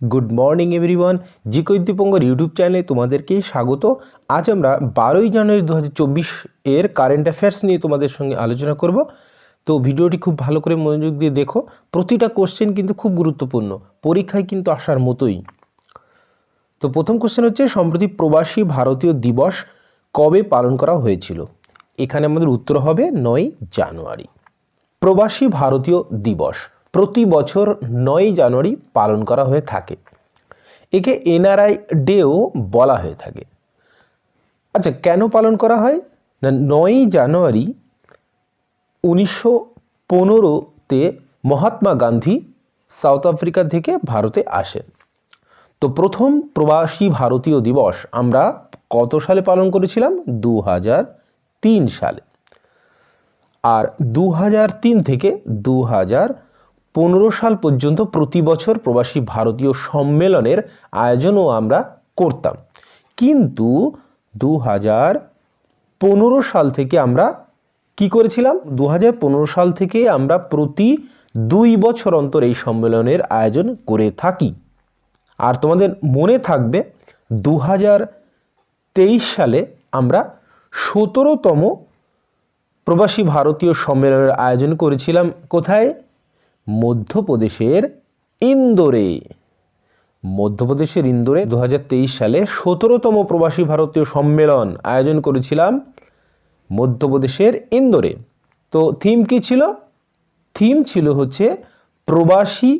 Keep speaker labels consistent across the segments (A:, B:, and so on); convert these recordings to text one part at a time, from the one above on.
A: Good morning everyone, Jiko Dipankar YouTube চ্যানেলে তোমাদেরকে স্বাগত। আজ আমরা 12ই জানুয়ারি 2024 এর কারেন্ট অ্যাফেয়ার্স নিয়ে তোমাদের সঙ্গে আলোচনা করব। তো ভিডিওটি খুব ভালো করে মনোযোগ দিয়ে দেখো, প্রতিটা কোশ্চেন কিন্তু খুব গুরুত্বপূর্ণ, পরীক্ষায় কিন্তু আসার মতোই। তো প্রথম কোশ্চেন হচ্ছে, সম্প্রতি প্রবাসী ভারতীয় দিবস কবে পালন করা হয়েছিল? এখানে আমাদের উত্তর হবে 9 জানুয়ারি। প্রবাসী ভারতীয় দিবস প্রতি বছর 9 জানুয়ারি পালন করা হয়ে থাকে। একে এনআরআই ডেও বলা হয়ে থাকে। আচ্ছা, কেন পালন করা হয় না, 9 জানুয়ারি 1915-তে মহাত্মা গান্ধী সাউথ আফ্রিকা থেকে ভারতে আসেন। তো প্রথম প্রবাসী ভারতীয় দিবস আমরা কত সালে পালন করেছিলাম? 2003 সালে। আর 2003 থেকে 2015 সাল পর্যন্ত প্রতি বছর প্রবাসী ভারতীয় সম্মেলনের আয়োজনও আমরা করতাম। কিন্তু 2015 সাল থেকে আমরা কি করেছিলাম? 2015 সাল থেকে আমরা প্রতি 2 বছর অন্তর এই সম্মেলনের আয়োজন করে থাকি। আর তোমাদের মনে থাকবে 2023 সালে আমরা 17তম প্রবাসী ভারতীয় সম্মেলনের আয়োজন করেছিলাম। কোথায়? মধ্যপ্রদেশের ইন্দোরে। মধ্যপ্রদেশের ইন্দোরে 2023 সালে 17তম প্রবাসী ভারতীয় সম্মেলন আয়োজন করেছিলাম মধ্যপ্রদেশের ইন্দোরে। তো থিম কি ছিল? থিম ছিল হচ্ছে প্রবাসী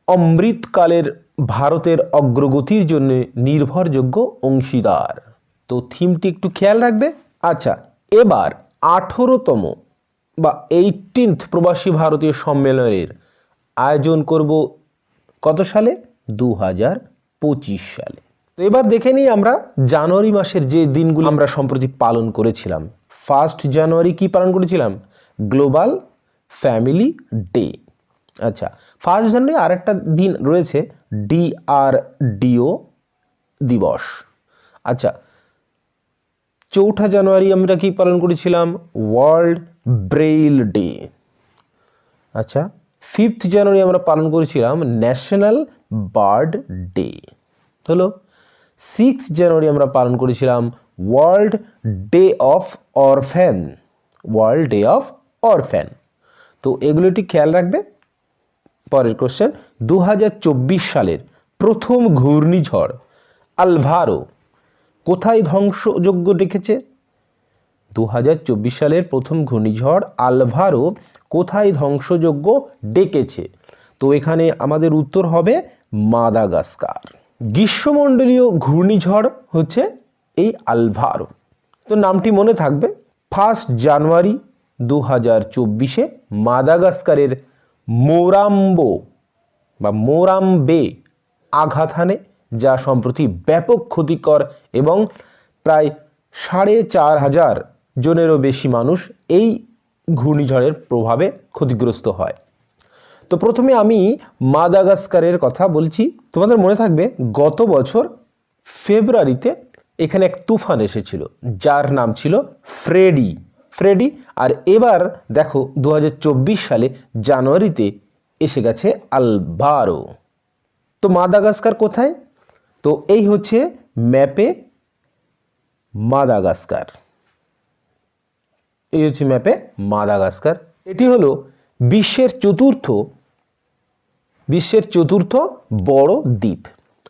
A: অমৃতকালের ভারতের অগ্রগতির জন্য নির্ভরযোগ্য অংশীদার। তো থিমটি একটু খেয়াল রাখবে। আচ্ছা, এবার 18তম বা 18th প্রবাসী ভারতীয় সম্মেলনের আয়োজন করব কত সালে? 2025 সালে। তো এবার দেখে নিই আমরা জানুয়ারি মাসের যে দিনগুলো আমরা সম্প্রতি পালন করেছিলাম। 1 জানুয়ারি কি পালন করেছিলাম? Global family day. আচ্ছা, 1 জানুয়ারি আরেকটা দিন রয়েছে, DRDO দিবস। আচ্ছা, 4 জানুয়ারি আমরা কি পালন করেছিলাম? World Braille day. আচ্ছা, 5 জানুয়ারি আমরা পালন করেছিলাম ন্যাশনাল বার্ড ডে। হলো 6 জানুয়ারি আমরা পালন করেছিলাম world day of orphan. World day of orphan. তো এগুলো একটু খেয়াল রাখবে। পরের কোশ্চেন, 2024 সালের প্রথম ঘূর্ণিঝড় আলভারো কোথায় ধ্বংসযজ্ঞ ডেকেছে? 2024 সালের প্রথম ঘূর্ণিঝড় আলভারো কোথায় ধ্বংসযজ্ঞ ডেকেছে? তো এখানে আমাদের উত্তর হবে মাদাগাস্কার। গ্রীষ্মমণ্ডলীয় ঘূর্ণিঝড় হচ্ছে এই আলভারো। তো নামটি মনে থাকবে। 1 জানুয়ারি 2024-এ মাদাগাস্কারের মোরাম্বে আঘাত হানে, যা সম্প্রতি ব্যাপক ক্ষতিকর এবং প্রায় 4,500 জনেরও বেশি মানুষ এই ঘূর্ণিঝড়ের প্রভাবে ক্ষতিগ্রস্ত হয়। তো প্রথমে আমি মাদাগাস্কারের কথা বলছি। তোমাদের মনে থাকবে গত বছর ফেব্রুয়ারিতে এখানে এক তুফান এসেছিল, যার নাম ছিল ফ্রেডি। আর এবার দেখো 2024 সালে জানুয়ারিতে এসে গেছে আলভারো। তো মাদাগাস্কার কোথায়? তো এই হচ্ছে ম্যাপে মাদাগাস্কার। এই হচ্ছে ম্যাপে মাদাগাস্কার। এটি হলো বিশ্বের চতুর্থ বড় দ্বীপ।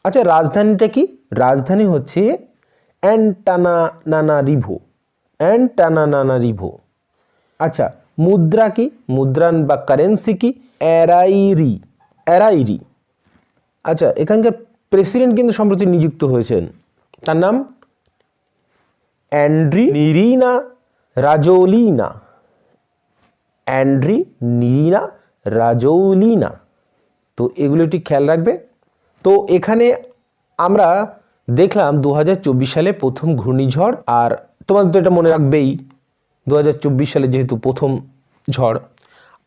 A: আচ্ছা, রাজধানীটা কি? রাজধানী হচ্ছে অ্যান্টানানারিভো। আচ্ছা, মুদ্রা কি? মুদ্রান বা কারেন্সি কি? এরাইরি। আচ্ছা, এখানকার প্রেসিডেন্ট কিন্তু সম্প্রতি নিযুক্ত হয়েছেন, তার নাম অ্যান্ড্রি নিরিনা রাজৌলিনা। তো এগুলো একটি খেয়াল রাখবে। তো এখানে আমরা দেখলাম 2024 সালে প্রথম ঘূর্ণিঝড়। আর তোমাদের তো এটা মনে রাখবেই, 2024 সালে যেহেতু প্রথম ঝড়।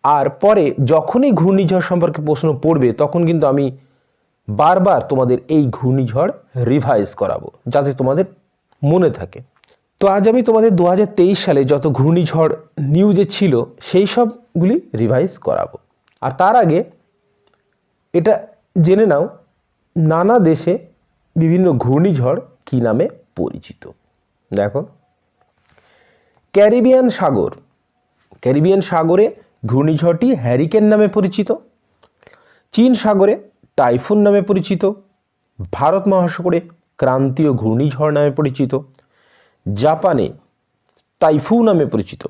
A: আর পরে যখনই ঘূর্ণিঝড় সম্পর্কে প্রশ্ন পড়বে, তখন কিন্তু আমি বারবার তোমাদের এই ঘূর্ণিঝড় রিভাইজ করাবো, যাতে তোমাদের মনে থাকে। তো আজ আমি তোমাদের 2023 সালে যত ঘূর্ণিঝড় নিউজে ছিল সেই সবগুলি রিভাইজ করাবো। আর তার আগে এটা জেনে নাও নানা দেশে বিভিন্ন ঘূর্ণিঝড় কী নামে পরিচিত? দেখো, ক্যারিবিয়ান সাগর, ক্যারিবিয়ান সাগরে ঘূর্ণিঝড়টি হ্যারিকেন নামে পরিচিত। চীন সাগরে টাইফুন নামে পরিচিত। ভারত মহাসাগরে ক্রান্তীয় ঘূর্ণিঝড় নামে পরিচিত। জাপানে তাইফু নামে পরিচিত।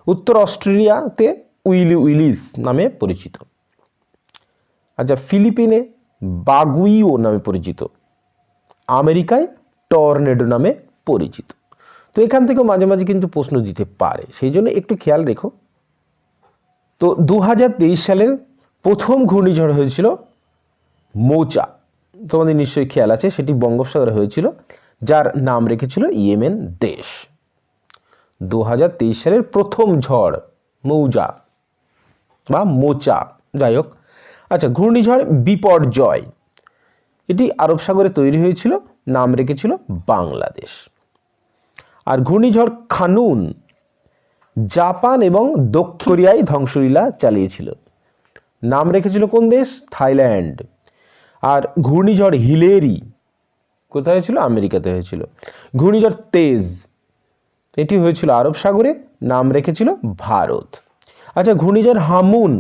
A: উত্তর অস্ট্রেলিয়াতে উইলিস নামে পরিচিত। আচ্ছা, ফিলিপিনে বাগুইও নামে পরিচিত। আমেরিকায় টর্নেডো নামে পরিচিত। তো এখান থেকেও মাঝে মাঝে কিন্তু প্রশ্ন দিতে পারে, সেই জন্য একটু খেয়াল রেখো। তো 2023 সালের প্রথম ঘূর্ণিঝড় হয়েছিল মোচা, তোমাদের নিশ্চয়ই খেয়াল আছে, সেটি বঙ্গোপসাগরে হয়েছিল, যার নাম রেখেছিল ইয়েমেন দেশ। 2023 সালের প্রথম ঝড় মৌজা বা মোচা, যাই হোক। আচ্ছা, ঘূর্ণিঝড় বিপর্যয়, এটি আরব সাগরে তৈরি হয়েছিল, নাম রেখেছিল বাংলাদেশ। আর ঘূর্ণিঝড় খানুন জাপান এবং দক্ষিণ কোরিয়ায় ধ্বংসলীলা চালিয়েছিল, নাম রেখেছিল কোন দেশ? থাইল্যান্ড। আর ঘূর্ণিঝড় হিলেরি কোথায় হয়েছিল? আমেরিকাতে হয়েছিল। ঘূর্ণিঝড় তেজ, এটি হয়েছিল আরব সাগরে, নাম রেখেছিল ভারত। আচ্ছা, ঘূর্ণিঝড় হামুন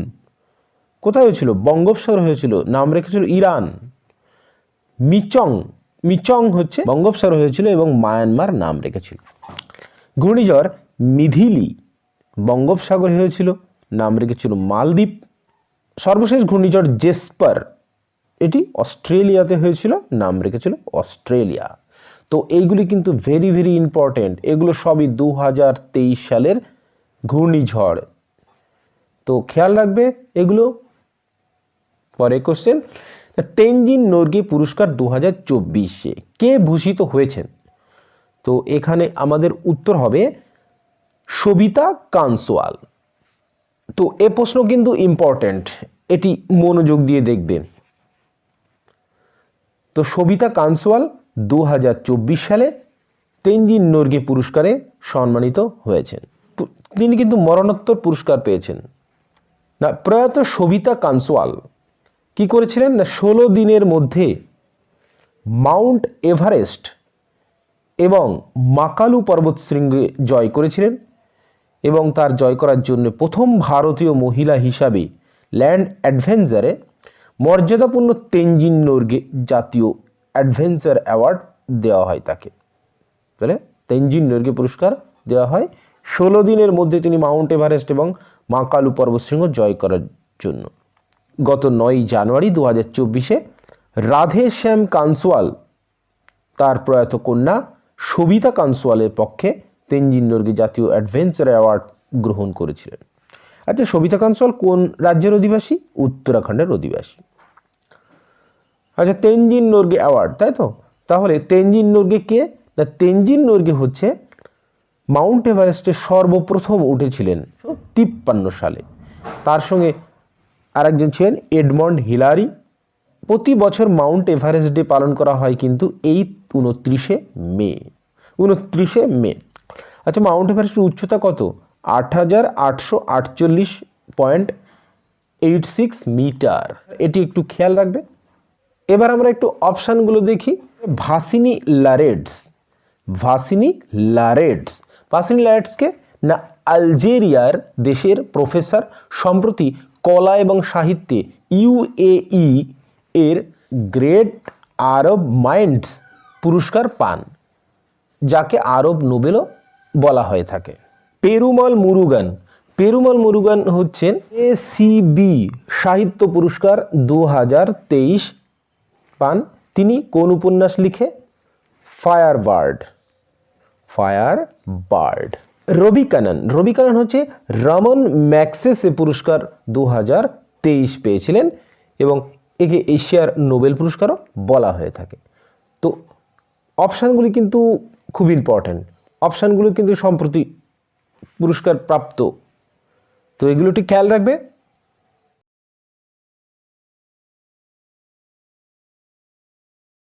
A: কোথায় হয়েছিল? বঙ্গোপসাগরে হয়েছিল, নাম রেখেছিল ইরান। মিচং হচ্ছে বঙ্গোপসাগরে হয়েছিল এবং মায়ানমার নাম রেখেছিল। ঘূর্ণিঝড় মিধিলি বঙ্গোপসাগরে হয়েছিল, নাম রেখেছিল মালদ্বীপ। সর্বশেষ ঘূর্ণিঝড় জেসপার, এটি অস্ট্রেলিয়াতে হয়েছিল, নাম রেখেছিল অস্ট্রেলিয়া। তো এইগুলি কিন্তু ভেরি ভেরি ইম্পর্টেন্ট, এগুলো সবই 2023 সালের ঘূর্ণিঝড়, তো খেয়াল রাখবে এগুলো। পরে কোশ্চেন, তেনজিং নোরগে পুরস্কার 2024-এ কে ভূষিত হয়েছেন? তো এখানে আমাদের উত্তর হবে সবিতা কানসোয়াল। তো এ প্রশ্ন কিন্তু ইম্পর্টেন্ট, এটি মনোযোগ দিয়ে দেখবে। তো সবিতা কানসোয়াল 2024 সালে তেনজিং নোরগে পুরস্কারে সম্মানিত হয়েছেন। তিনি কিন্তু মরণোত্তর পুরস্কার পেয়েছেন। না, প্রয়াত সবিতা কানসোয়াল কি করেছিলেন? না, 16 দিনের মধ্যে মাউন্ট এভারেস্ট এবং মাকালু পর্বতশৃঙ্গ জয় করেছিলেন এবং তার জয় করার জন্য প্রথম ভারতীয় মহিলা হিসাবে ল্যান্ড অ্যাডভেঞ্চারে মর্যাদাপূর্ণ তেনজিং নোরগে জাতীয় অ্যাডভেঞ্চার অ্যাওয়ার্ড দেওয়া হয় তাকে। তাহলে তেনজিং নোরগে পুরস্কার দেওয়া হয় 16 দিনের মধ্যে তিনি মাউন্ট এভারেস্ট এবং মাকালু পর্বতশৃঙ্গ জয় করার জন্য। গত 9 জানুয়ারি 2024-এ রাধে শ্যাম কানসোয়াল তার প্রয়াত কন্যা সবিতা কানসোয়ালের পক্ষে তেনজিং নোরগে জাতীয় অ্যাডভেঞ্চার অ্যাওয়ার্ড গ্রহণ করেছিলেন। আচ্ছা, সবিতা কানসোয়াল কোন রাজ্যের অধিবাসী? উত্তরাখণ্ডের অধিবাসী। আচ্ছা, তেনজিং নোরগে অ্যাওয়ার্ড, তাই তো? তাহলে তেনজিং নোরগে কে? না, তেনজিং নোরগে হচ্ছে মাউন্ট এভারেস্টে সর্বপ্রথম উঠেছিলেন 1953 সালে। তার সঙ্গে আরেকজন ছিলেন এডমন্ড হিলারি। প্রতি বছর মাউন্ট এভারেস্ট ডে পালন করা হয় কিন্তু এই 29শে মে। আচ্ছা, মাউন্ট এভারেস্টের উচ্চতা কত? 8848.86 মিটার, এটি একটু খেয়াল রাখবে। এবার আমরা একটু অপশানগুলো দেখি। ভাসিনি লারেডসকে না আলজেরিয়ার দেশের প্রফেসর, সম্প্রতি কলা এবং সাহিত্যে UAE এর গ্রেট আরব মাইন্ডস পুরস্কার পান, যাকে আরব নোবেলও বলা হয়ে থাকে। পেরুমল মুরুগান হচ্ছেন ACB সাহিত্য পুরস্কার 2023 পান। তিনি কোন উপন্যাস লিখে? ফায়ারবার্ড। রবি কানন হচ্ছে রামন ম্যাগসেসে পুরস্কার 2023 পেয়েছিলেন এবং একে এশিয়ার নোবেল পুরস্কারও বলা হয়ে থাকে। তো অপশানগুলি কিন্তু খুব ইম্পর্ট্যান্ট, অপশানগুলো কিন্তু সম্প্রতি পুরস্কার প্রাপ্ত, তো এগুলোটি খেয়াল রাখবে।